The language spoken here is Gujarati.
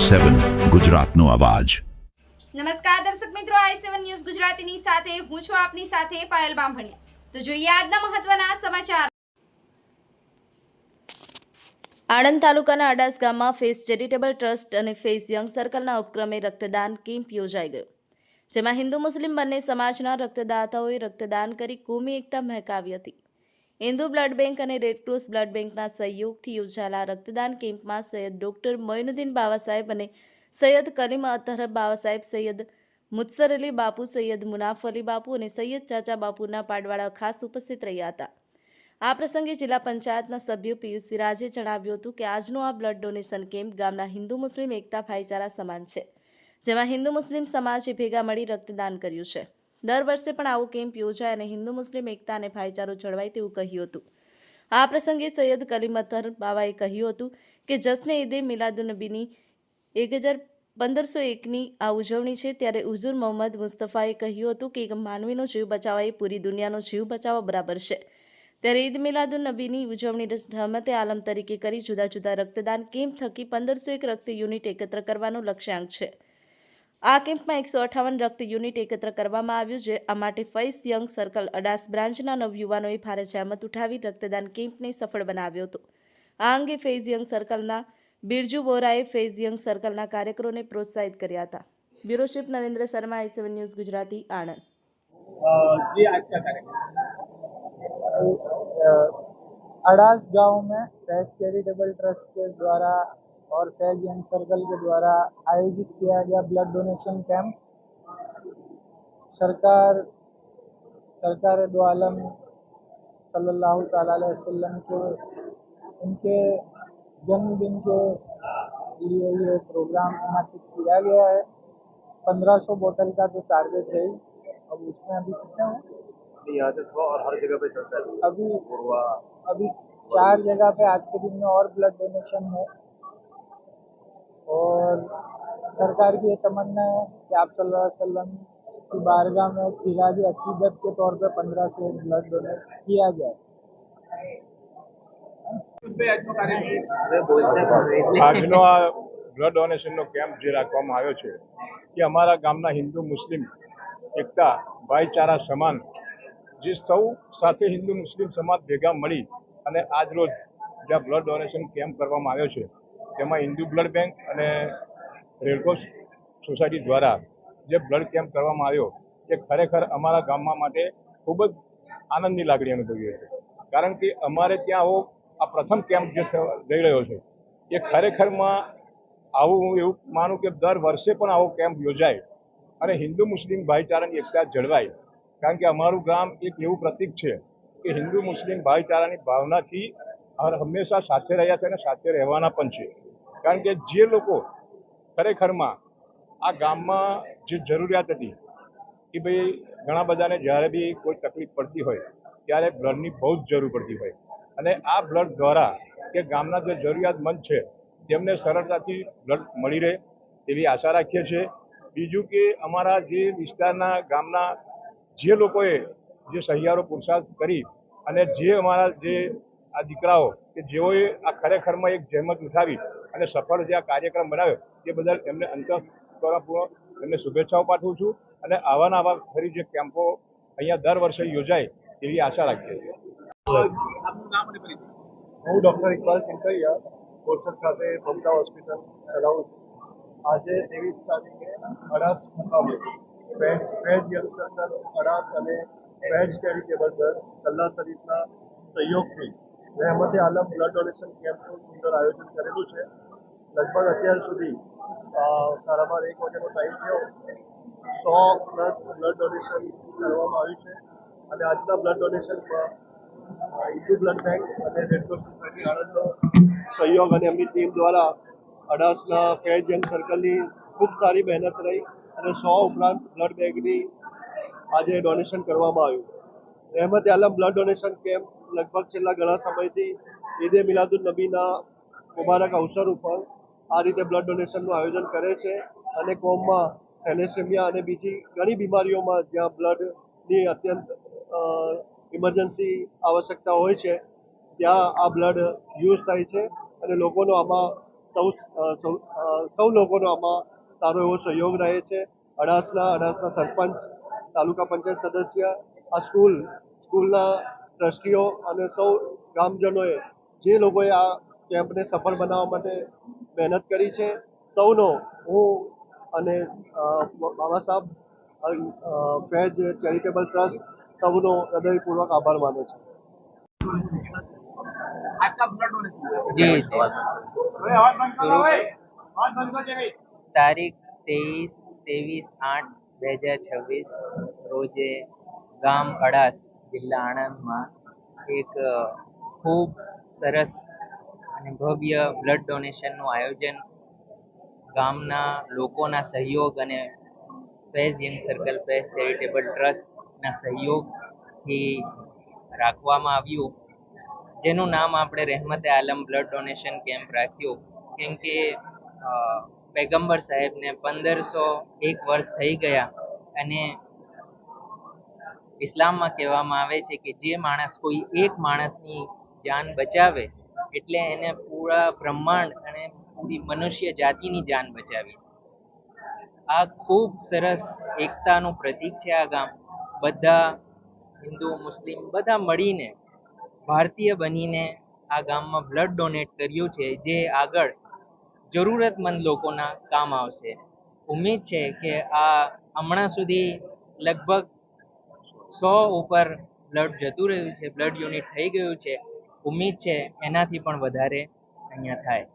i7 ગુજરાતનો અવાજ। નમસ્કાર દર્શક મિત્રો, i7 ન્યૂઝ ગુજરાતીની સાથે હું છું આપની સાથે પાયલ બામભણિયા। તો જોઈએ આજના મહત્વના સમાચાર। આણંદ તાલુકાના અડાસ ગામમાં ફેઝ ચેરિટેબલ ટ્રસ્ટ અને ફેઝ યંગ સર્કલના ઉપક્રમે રક્તદાન કેમ્પ યોજાઈ ગયો, જેમાં હિન્દુ મુસ્લિમ બંને સમાજના રક્તદાતાઓએ રક્તદાન કરી કોમી એકતા મહેકાવી હતી। હિન્દુ બ્લડ બેંક અને રેડક્રોસ બ્લડ બેંકના સહયોગથી યોજાયેલા રક્તદાન કેમ્પમાં સૈયદ ડોક્ટર મોઇનુદ્દીન બાવા સાહેબ અને સૈયદ કલીમ અતહર બાવા સાહેબ, સૈયદ મુત્સર અલી બાપુ, સૈયદ મુનાફ અલી બાપુ અને સૈયદ ચાચા બાપુના પાડવાળા ખાસ ઉપસ્થિત રહ્યા હતા। આ પ્રસંગે જિલ્લા પંચાયતના સભ્ય પિયુષ સિરાજે જણાવ્યું હતું કે આજનો આ બ્લડ ડોનેશન કેમ્પ ગામના હિન્દુ મુસ્લિમ એકતા ભાઈચારા સમાન છે, જેમાં હિન્દુ મુસ્લિમ સમાજે ભેગા મળી રક્તદાન કર્યું છે। દર વર્ષે પણ આવો કેમ્પ યોજાય અને હિન્દુ મુસ્લિમ એકતા અને ભાઈચારો જળવાય તેવું કહ્યું હતું। આ પ્રસંગે સૈયદ કલીમ અતહર બાવાએ કહ્યું હતું કે જશ્ને ઈદે મિલાદુન્નબીની 1501ની આ ઉજવણી છે, ત્યારે હુઝુર મોહમ્મદ મુસ્તફાએ કહ્યું હતું કે એક માનવીનો જીવ બચાવવા એ પૂરી દુનિયાનો જીવ બચાવવા બરાબર છે। ત્યારે ઈદ મિલાદુન્નબીની ઉજવણી રહમતે આલમ તરીકે કરી જુદા જુદા રક્તદાન કેમ્પ થકી 1501 રક્ત યુનિટ એકત્ર કરવાનો લક્ષ્યાંક છે। આ કેમ્પમાં 158 રક્ત યુનિટ એકત્ર કરવામાં આવ્યું છે। આ માટે ફેઝ યંગ સર્કલ અડાસ બ્રાન્ચના નવયુવાનોએ ભારે જહેમત ઉઠાવી રક્તદાન કેમ્પને સફળ બનાવ્યો હતો। આ અંગે ફેઝ યંગ સર્કલના બિરજુ વોરાએ ફેઝ યંગ સર્કલના કાર્યકરોને પ્રોત્સાહિત કર્યા હતા। Bureau chief Narendra Sharma, i7 news Gujarati, Anand. जी आज का कार्यक्रम अड़ास गांव में फैज चैरिटेबल ट्रस्ट के द्वारा और फैज यंग सर्कल के द्वारा आयोजित किया गया ब्लड डोनेशन कैंप सरकार दो आलम सल्लल्लाहु ताला अलैहि वसल्लम के उनके जन्मदिन के लिए ये प्रोग्राम आयोजित किया गया है। 1500 बोतल का जो टारगेट है, अब उसमें अभी कितना है? यहाँ से थोड़ा और हर जगह पे चलता है। अभी 4 जगह पे आज के दिन में और ब्लड डोनेशन है और सरकार की ये तमन्ना है कि आप सल्लल्लाहु अलैहि वसल्लम की बारगाह में खिराज अकीदत के तौर पे 15 से ब्लड डोनेट किया जाए। આજનો આ બ્લડ ડોનેશનનો કેમ્પ જે રાખવામાં આવ્યો છે કે અમારા ગામના હિન્દુ મુસ્લિમ એકતા ભાઈચારા સમાન જે સૌ સાથે હિન્દુ મુસ્લિમ સમાજ ભેગા મળી અને આજ રોજ જ્યાં બ્લડ ડોનેશન કેમ્પ કરવામાં આવ્યો છે, તેમાં હિન્દુ બ્લડ બેંક અને રેડક્રોસ સોસાયટી દ્વારા જે બ્લડ કેમ્પ કરવામાં આવ્યો એ ખરેખર અમારા ગામમાં માટે ખૂબ જ આનંદની લાગણી અનુભવી હતી। કારણ કે અમારે ત્યાં આવો આ પ્રથમ કેમ્પ જે જઈ રહ્યો છે એ ખરેખરમાં આવું હું એવું માનું કે દર વર્ષે પણ આવો કેમ્પ યોજાય અને હિન્દુ મુસ્લિમ ભાઈચારાની એકતા જળવાય। કારણ કે અમારું ગામ એક એવું પ્રતીક છે કે હિન્દુ મુસ્લિમ ભાઈચારાની ભાવનાથી હંમેશા સાથે રહ્યા છે અને સાથે રહેવાના પણ છે। કારણ કે જે લોકો ખરેખરમાં આ ગામમાં જે જરૂરિયાત હતી કે ભાઈ ઘણા બધાને જ્યારે બી કોઈ તકલીફ પડતી હોય ત્યારે બ્લડની બહુ જ જરૂર પડતી હોય અને આ બ્લડ દ્વારા કે ગામના જે જરૂરિયાતમંદ છે તેમને સરળતાથી બ્લડ મળી રહે તેવી આશા રાખીએ છીએ। બીજું કે અમારા જે વિસ્તારના ગામના જે લોકોએ જે સહિયારો પુરુષાર્થ કરી અને જે અમારા જે આ દીકરાઓ કે જેઓએ આ ખરેખરમાં એક જહેમત ઉઠાવી અને સફળ જે આ કાર્યક્રમ બનાવ્યો તે બદલ એમને અંતઃકરણપૂર્વક એમને શુભેચ્છાઓ પાઠવું છું અને આવા ફરી જે કેમ્પો અહીંયા દર વર્ષે યોજાય તેવી આશા રાખીએ છીએ। હું ડૉક્ટર ઇકબાલ સિંકરિયા બોરસદ ખાતે મમતા હોસ્પિટલ ચલાવું છું। આજે 23 તારીખે અડાસ મુકામે ફેજ યંગ સર્કલ અડાસ અને ફેજ ચેરિટેબલ ટ્રસ્ટ કલ્લા શરીફના સહયોગથી રહેમતે આલમ બ્લડ ડોનેશન કેમ્પનું સુંદર આયોજન કરેલું છે। લગભગ અત્યાર સુધી સારામાં 1 વાગ્યાનો ટાઈમ થયો 100+ બ્લડ ડોનેશન કરવામાં આવ્યું છે અને આજના બ્લડ ડોનેશનમાં હિન્દુ બ્લડ બેંક અને રેડક્રોસ સોસાયટી આણંદનો સહયોગ અને એમની ટીમ દ્વારા અડાસના ફેજ યંગ સર્કલની ખૂબ સારી મહેનત રહી અને 100 ઉપરાંત બ્લડ બેંકની આજે ડોનેશન કરવામાં આવ્યું। રહેમતે આલમ બ્લડ ડોનેશન કેમ્પ લગભગ છેલ્લા ઘણા સમયથી ઈદે મિલાદુન્નબીના મુબારક અવસર ઉપર આ રીતે બ્લડ ડોનેશનનું આયોજન કરે છે અને કોમમાં થેલેસેમિયા અને બીજી ઘણી બીમારીઓમાં જ્યાં બ્લડની અત્યંત ઇમરજન્સી આવશ્યકતા હોય છે ત્યાં આ બ્લડ યુઝ થાય છે અને લોકોનો આમાં સૌ લોકોનો આમાં સારો એવો સહયોગ રહે છે. અડાસના સરપંચ, તાલુકા પંચાયત સદસ્ય, આ સ્કૂલના ટ્રસ્ટીઓ અને સૌ ગ્રામજનોએ જે લોકોએ આ કેમ્પને સફળ બનાવવા માટે મહેનત કરી છે, સૌનો હું અને Baba Saheb phase charitable trust સૌનો હૃદયપૂર્વક આભાર માનું છું. जी તારીખ 23/8/2026 રોજે ગામ અડાસ જિલ્લા આણંદમાં એક ખૂબ સરસ અને ભવ્ય બ્લડ ડોનેશનનું આયોજન ગામના લોકોના સહયોગ અને phase young circle phase charitable ટ્રસ્ટના સહયોગથી રાખવામાં આવ્યું, જેનું નામ આપણે રહેમતે આલમ બ્લડ ડોનેશન કેમ્પ રાખ્યું, કેમ કે પૈગંબર સાહેબને 1501 વર્ષ થઈ ગયા અને ઇસ્લામમાં કહેવામાં આવે છે કે જે માણસ કોઈ એક માણસની જાન બચાવે એટલે એને પૂરા બ્રહ્માંડ અને પૂરી મનુષ્ય જાતિની જાન બચાવી. આ ખૂબ સરસ એકતાનું પ્રતીક છે. આ ગામ બધા હિન્દુ મુસ્લિમ બધા મળીને ભારતીય બનીને આ ગામમાં બ્લડ ડોનેટ કર્યું છે, જે આગળ જરૂરતમંદ લોકોના કામ આવશે. ઉમ્મીદ છે કે આ હમણાં સુધી લગભગ 100 ઉપર બ્લડ જતું રહ્યું છે, બ્લડ યુનિટ થઈ ગયું છે. ઉમ્મીદ છે એનાથી પણ વધારે અહીંયા થાય.